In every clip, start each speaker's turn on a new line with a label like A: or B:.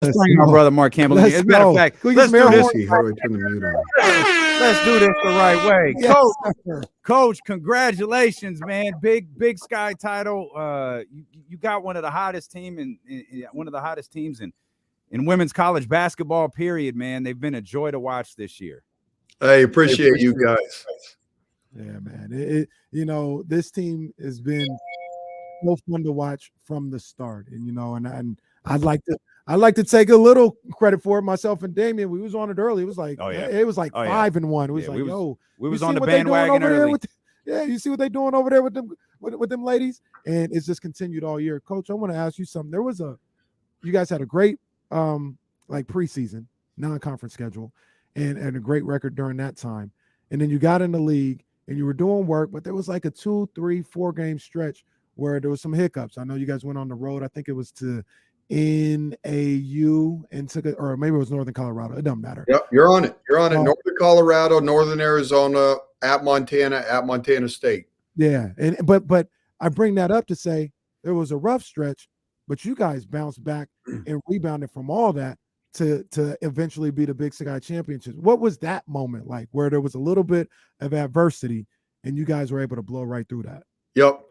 A: Let's bring our brother Mark Campbell. As a matter of fact, let's do this.
B: How do I turn the mute on?
A: Let's do this the right way.
C: Yes,
A: Coach, congratulations, man. Big Sky title. You got one of the hottest teams in women's college basketball, period, man. They've been a joy to watch this year.
B: I appreciate you guys.
C: Yeah, man. This team has been so fun to watch from the start. And I'd like to take a little credit for it myself and Damian. We was on it early. It was like 5-1. It was
A: we was on the bandwagon early.
C: You see what they're doing over there with them ladies, and it's just continued all year. Coach, I want to ask you something. You guys had a great preseason non-conference schedule and a great record during that time, and then you got in the league and you were doing work, but there was like a 2, 3, 4 game stretch where there was some hiccups. I know you guys went on the road. I think it was to NAU and or maybe it was Northern Colorado. It doesn't matter.
B: Yep, you're on it. Northern Colorado, Northern Arizona, at Montana State.
C: Yeah, but I bring that up to say there was a rough stretch, but you guys bounced back and rebounded from all that to eventually be the Big Sky Championships. What was that moment like, where there was a little bit of adversity and you guys were able to blow right through that?
B: Yep.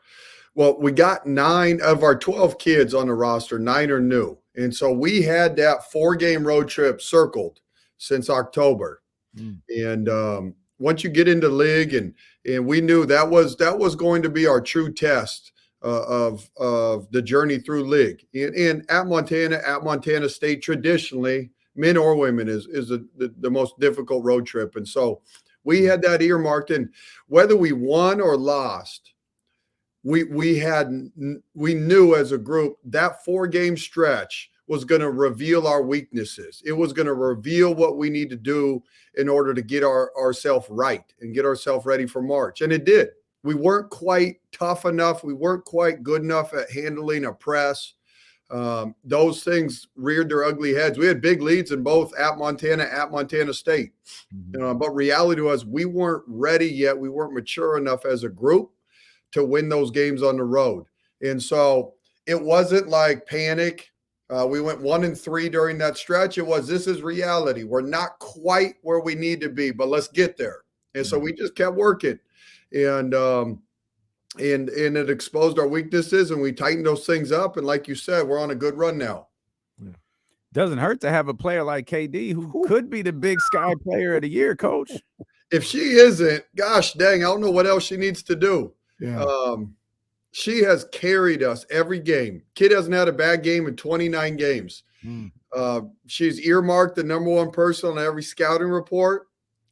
B: Well, we got 9 of our 12 kids on the roster. 9 are new. And so we had that 4-game road trip circled since October. And once you get into league and we knew that was going to be our true test of the journey through league. And at Montana State, traditionally, men or women is the most difficult road trip. And so we had that earmarked, and whether we won or lost, we knew as a group that 4-game stretch was going to reveal our weaknesses. It was going to reveal what we need to do in order to get ourselves right and get ourselves ready for March. And it did. We weren't quite tough enough. We weren't quite good enough at handling a press. Those things reared their ugly heads. We had big leads in both at Montana State. But reality was we weren't ready yet. We weren't mature enough as a group to win those games on the road. And so it wasn't like panic. We went 1-3 during that stretch. This is reality. We're not quite where we need to be, but let's get there. And so we just kept working, and it exposed our weaknesses, and we tightened those things up. And like you said, we're on a good run now.
A: Doesn't hurt to have a player like KD who could be the Big Sky Player of the Year, Coach.
B: If she isn't, gosh dang, I don't know what else she needs to do.
C: Yeah.
B: She has carried us every game. Kid hasn't had a bad game in 29 games. She's earmarked the number 1 person on every scouting report.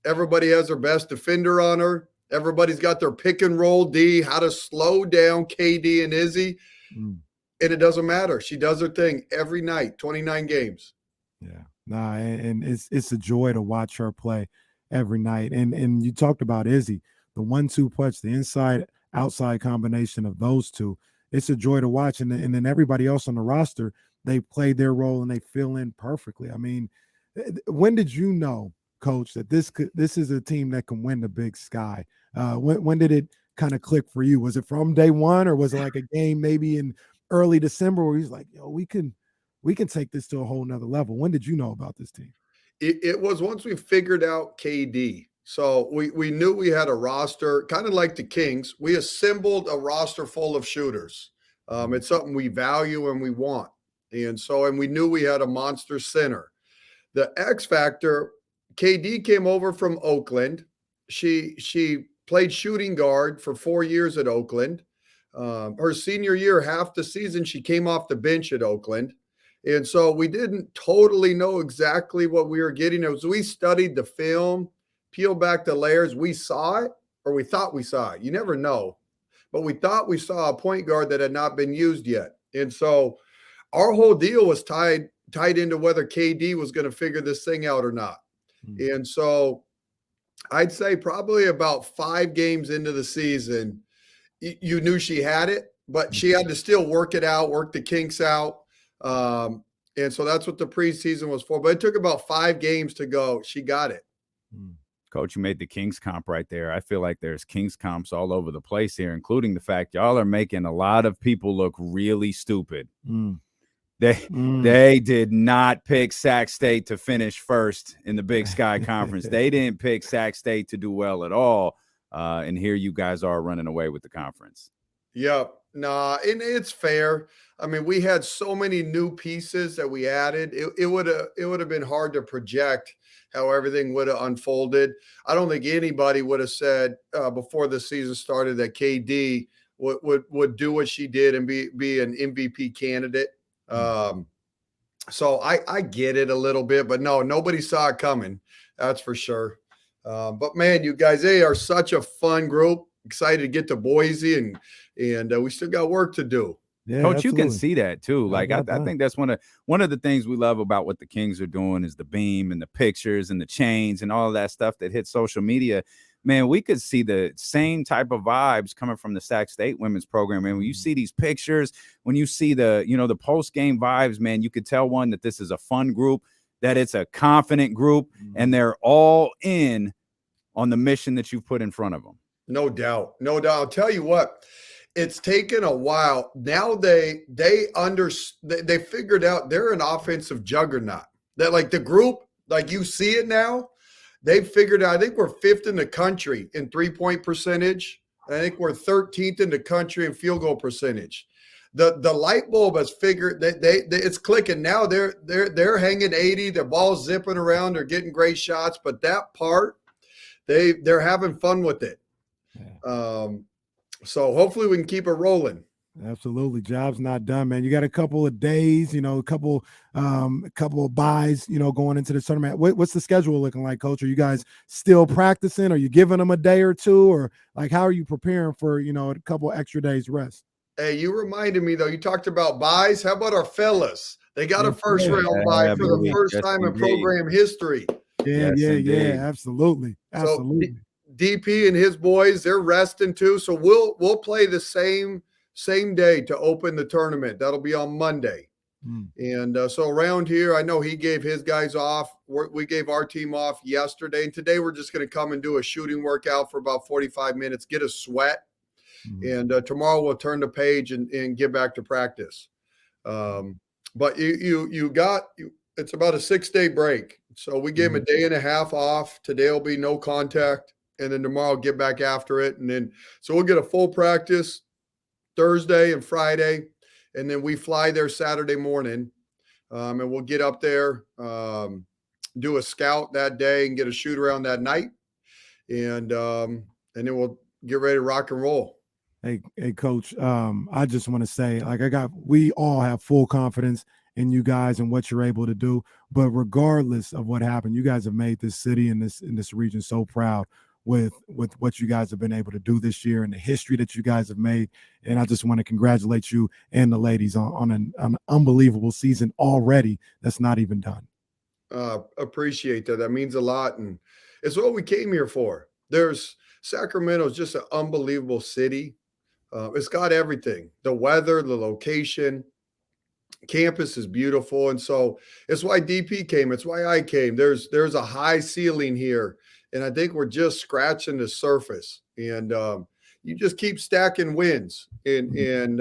B: Everybody has their best defender on her. Everybody's got their pick and roll D, how to slow down KD and Izzy. And it doesn't matter. She does her thing every night, 29 games.
C: Yeah. And it's a joy to watch her play every night. And you talked about Izzy, the 1-2 punch, the inside outside combination of those two. It's a joy to watch. And then everybody else on the roster, they played their role and they fill in perfectly. I mean, when did you know, Coach, that this is a team that can win the Big Sky? When did it kind of click for you? Was it from day one, or was it like a game maybe in early December where he's like, yo, we can take this to a whole nother level? When did you know about this team?
B: It was once we figured out KD. So we knew we had a roster, kind of like the Kings. We assembled a roster full of shooters. It's something we value and we want. And we knew we had a monster center. The X factor, KD came over from Oakland. She played shooting guard for 4 years at Oakland. Her senior year, half the season, she came off the bench at Oakland. And so we didn't totally know exactly what we were getting. As we studied the film, peeled back the layers, we saw it, or we thought we saw it. You never know. But we thought we saw a point guard that had not been used yet. And so our whole deal was tied into whether KD was going to figure this thing out or not. And so I'd say probably about 5 games into the season, you knew she had it, but she had to still work it out, work the kinks out. And so that's what the preseason was for. But it took about 5 games to go. She got it.
A: Coach, you made the Kings comp right there. I feel like there's Kings comps all over the place here, including the fact y'all are making a lot of people look really stupid. They did not pick Sac State to finish first in the Big Sky Conference. They didn't pick Sac State to do well at all. And here you guys are running away with the conference.
B: Yep. Nah, and it's fair. I mean, we had so many new pieces that we added. It would have been hard to project how everything would have unfolded. I don't think anybody would have said before the season started that KD would do what she did and be an MVP candidate. So I get it a little bit, but no, nobody saw it coming. That's for sure. But man, you guys, they are such a fun group. Excited to get to Boise, and we still got work to do.
A: Yeah, Coach, absolutely. You can see that too. Like I think that's one of the things we love about what the Kings are doing is the beam and the pictures and the chains and all of that stuff that hits social media. Man, we could see the same type of vibes coming from the Sac State women's program. Man, when you see these pictures, when you see the post-game vibes, man, you could tell that this is a fun group, that it's a confident group, and they're all in on the mission that you've put in front of them.
B: No doubt. No doubt. I'll tell you what, it's taken a while. Now they figured out they're an offensive juggernaut. That like the group, like you see it now. They've figured out, I think we're 5th in the country in 3-point percentage. I think we're 13th in the country in field goal percentage. The light bulb has figured that it's clicking now. They're hanging 80, the ball's zipping around, they're getting great shots, but that part, they're having fun with it. Yeah. So hopefully we can keep it rolling.
C: Absolutely. Job's not done, man. You got a couple of days, a couple of buys, going into the tournament. What's the schedule looking like, Coach? Are you guys still practicing? Are you giving them a day or two? Or like, how are you preparing for, a couple extra days rest?
B: Hey, you reminded me though, you talked about buys. How about our fellas? They got a first round buy for the first time in program history.
C: Yeah, absolutely. Absolutely.
B: So, DP and his boys, they're resting too. So we'll play the same day to open the tournament. That'll be on Monday. And so around here, I know he gave his guys off. We gave our team off yesterday. And today we're just going to come and do a shooting workout for about 45 minutes, get a sweat. And tomorrow we'll turn the page and get back to practice. But it's about a 6-day break. So we gave him a day and a half off. Today will be no contact. And then tomorrow get back after it. And then, so we'll get a full practice Thursday and Friday. And then we fly there Saturday morning. And we'll get up there, do a scout that day and get a shoot around that night. And then we'll get ready to rock and roll.
C: Hey, Coach, I just want to say, we all have full confidence in you guys and what you're able to do. But regardless of what happened, you guys have made this city and this region so proud with what you guys have been able to do this year and the history that you guys have made. And I just want to congratulate you and the ladies on an unbelievable season already that's not even done.
B: Appreciate that. That means a lot. And it's what we came here for. Sacramento is just an unbelievable city. It's got everything, the weather, the location, campus is beautiful. And so it's why DP came. It's why I came. There's a high ceiling here. And I think we're just scratching the surface. And you just keep stacking wins. And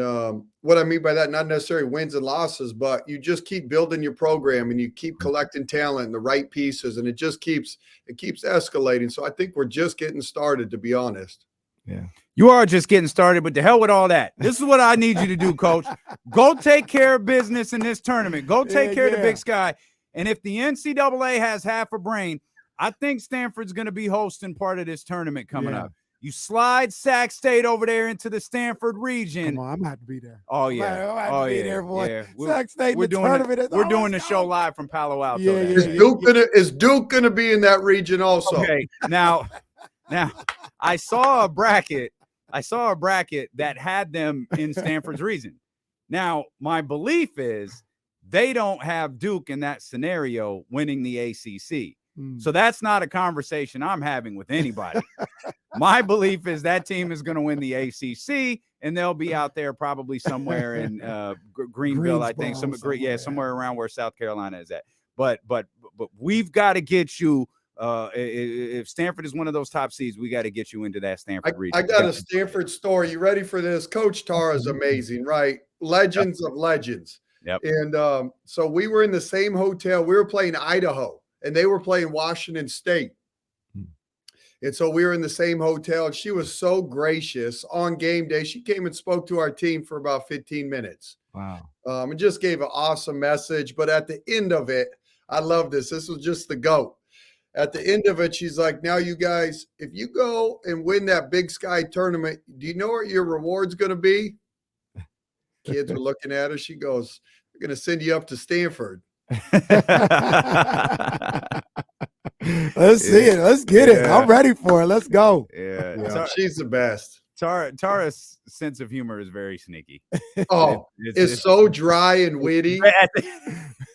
B: what I mean by that, not necessarily wins and losses, but you just keep building your program and you keep collecting talent and the right pieces. And it keeps escalating. So I think we're just getting started, to be honest.
A: Yeah. You are just getting started, but to hell with all that. This is what I need you to do, Coach. Go take care of business in this tournament. Go take care of the Big Sky. And if the NCAA has half a brain, I think Stanford's going to be hosting part of this tournament coming up. You slide Sac State over there into the Stanford region.
C: Come on, I'm going to have to be there.
A: Oh, yeah.
C: I'm going to be there, boy.
A: Yeah.
C: Sac State, we're
A: doing the show live from Palo Alto.
B: Is Duke going to be in that region also?
A: Okay, now I saw a bracket that had them in Stanford's region. Now, my belief is they don't have Duke in that scenario winning the ACC. So that's not a conversation I'm having with anybody. My belief is that team is going to win the ACC, and they'll be out there probably somewhere in Greenville, I think, somewhere around where South Carolina is at. But we've got to get you. If Stanford is one of those top seeds, we got to get you into that Stanford region.
B: I got a Stanford story. You ready for this? Coach Tara is amazing, right? Legends of legends.
A: Yep.
B: And so we were in the same hotel. We were playing Idaho, and they were playing Washington State. And so we were in the same hotel, and she was so gracious on game day. She came and spoke to our team for about 15 minutes.
C: Wow.
B: And just gave an awesome message. But at the end of it, I love this. This was just the GOAT. At the end of it, she's like, now you guys, if you go and win that Big Sky tournament, do you know what your reward's going to be? Kids were looking at her. She goes, we're going to send you up to Stanford.
C: Let's see it. Let's get it. I'm ready for it. Let's go.
A: Yeah.
B: She's the best.
A: Tara's sense of humor is very sneaky.
B: Oh, it's so dry and witty.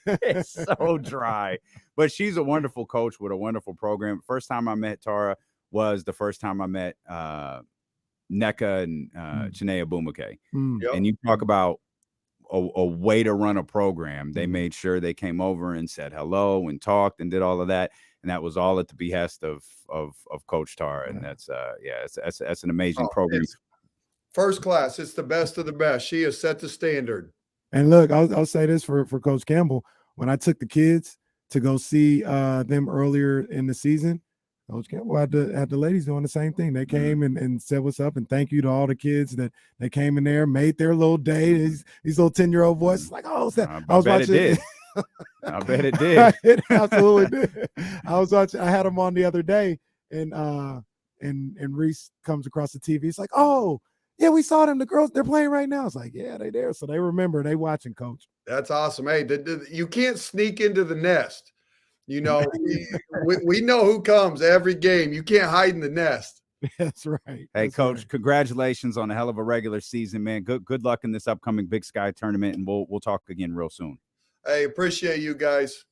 A: It's so dry. But she's a wonderful coach with a wonderful program. First time I met Tara was the first time I met NECA and Chinea Bumake.
B: Yep.
A: And you talk about a way to run a program. They made sure they came over and said hello and talked and did all of that. And that was all at the behest of Coach Tara. And that's that's an amazing program.
B: First class. It's the best of the best. She has set the standard.
C: And look, I'll say this for Coach Campbell. When I took the kids to go see them earlier in the season, Coach Campbell had the ladies doing the same thing. They came and said what's up and thank you to all the kids that they came in there, made their little day. These little 10-year-old voices like, oh,
A: I was watching it. I bet it did.
C: It absolutely did. I was watching. I had them on the other day, and Reese comes across the TV. It's like, oh yeah, we saw them. The girls, they're playing right now. It's like, yeah, they there. So they remember. They watching, Coach.
B: That's awesome. Hey, you can't sneak into the nest. You know, we know who comes every game. You can't hide in the nest.
C: That's right.
A: Hey,
C: That's
A: Coach,
C: right.
A: Congratulations on a hell of a regular season, man. Good luck in this upcoming Big Sky tournament, and we'll talk again real soon.
B: Hey, appreciate you guys.